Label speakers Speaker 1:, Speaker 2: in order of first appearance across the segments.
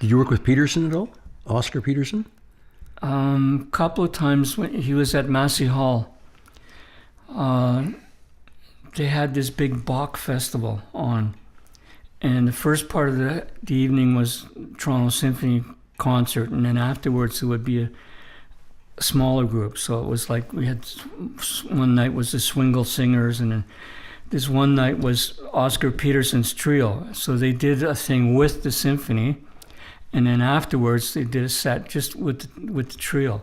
Speaker 1: Did you work with Peterson at all? Oscar Peterson?
Speaker 2: Couple of times when he was at Massey Hall. They had this big Bach festival on. And the first part of the evening was Toronto Symphony concert, and then afterwards it would be a smaller group. So it was like we had one night was the Swingle Singers, and then this one night was Oscar Peterson's trio. So they did a thing with the symphony, and then afterwards they did a set just with the trio.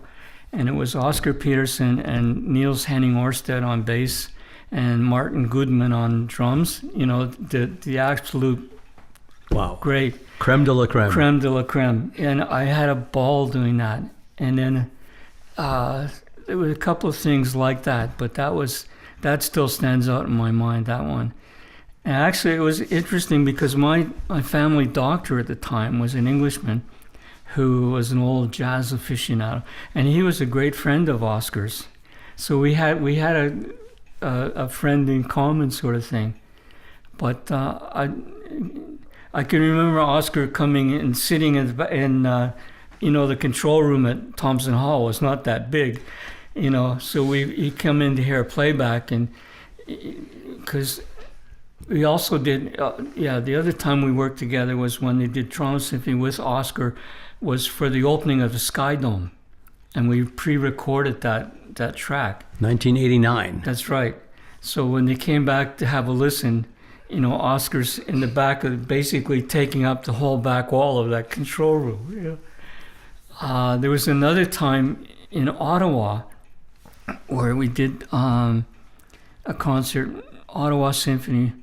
Speaker 2: And it was Oscar Peterson and Niels Henning Orsted on bass and Martin Goodman on drums. You know, the absolute
Speaker 1: wow,
Speaker 2: great.
Speaker 1: Creme de la creme.
Speaker 2: Creme de la creme. And I had a ball doing that. And then there were a couple of things like that, but that still stands out in my mind, that one. And actually, it was interesting because my family doctor at the time was an Englishman who was an old jazz aficionado, and he was a great friend of Oscar's. So we had a friend in common sort of thing. But I can remember Oscar coming and sitting in the control room at Thompson Hall was not that big, so he'd come in to hear playback, and because we also did, the other time we worked together was when they did Toronto Symphony with Oscar, was for the opening of the Sky Dome, and we pre-recorded that track.
Speaker 1: 1989.
Speaker 2: That's right. So when they came back to have a listen, Oscar's in the back of basically taking up the whole back wall of that control room. There was another time in Ottawa where we did a concert, Ottawa Symphony,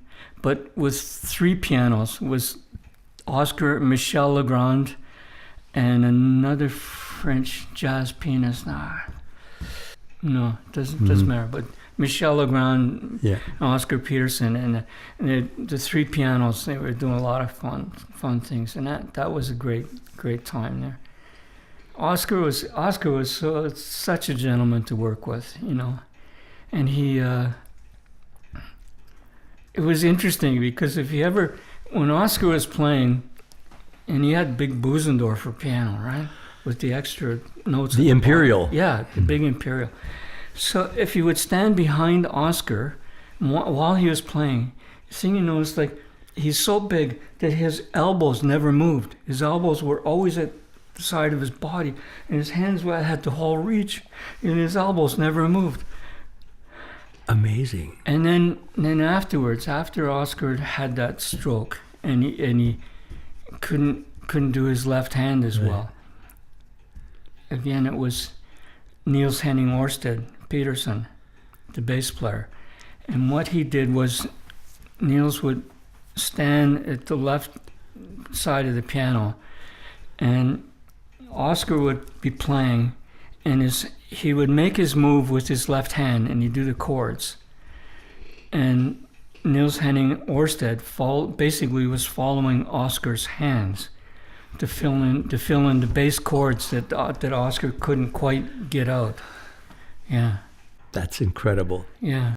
Speaker 2: but with 3 pianos. It was Oscar, Michel Legrand, and another French jazz pianist. No, it doesn't matter. But Michel Legrand, and Oscar Peterson, and the 3 pianos. They were doing a lot of fun things, and that was a great time there. Oscar was such a gentleman to work with, and he. It was interesting because when Oscar was playing, and he had big Bösendorfer piano, right, with the extra notes.
Speaker 1: The Imperial.
Speaker 2: Yeah, the big Imperial. So if you would stand behind Oscar while he was playing, the thing you notice, like, he's so big that his elbows never moved. His elbows were always at the side of his body, and his hands had the whole reach, and his elbows never moved.
Speaker 1: Amazing.
Speaker 2: And then afterwards, after Oscar had that stroke, and he couldn't do his left hand as well. Again, it was Niels Henning Orsted Peterson, the bass player. And what he did was Niels would stand at the left side of the piano, and Oscar would be playing, and he would make his move with his left hand, and he'd do the chords. And Niels Henning Orsted basically was following Oscar's hands to fill in the bass chords that Oscar couldn't quite get out. Yeah.
Speaker 1: That's incredible.
Speaker 2: Yeah.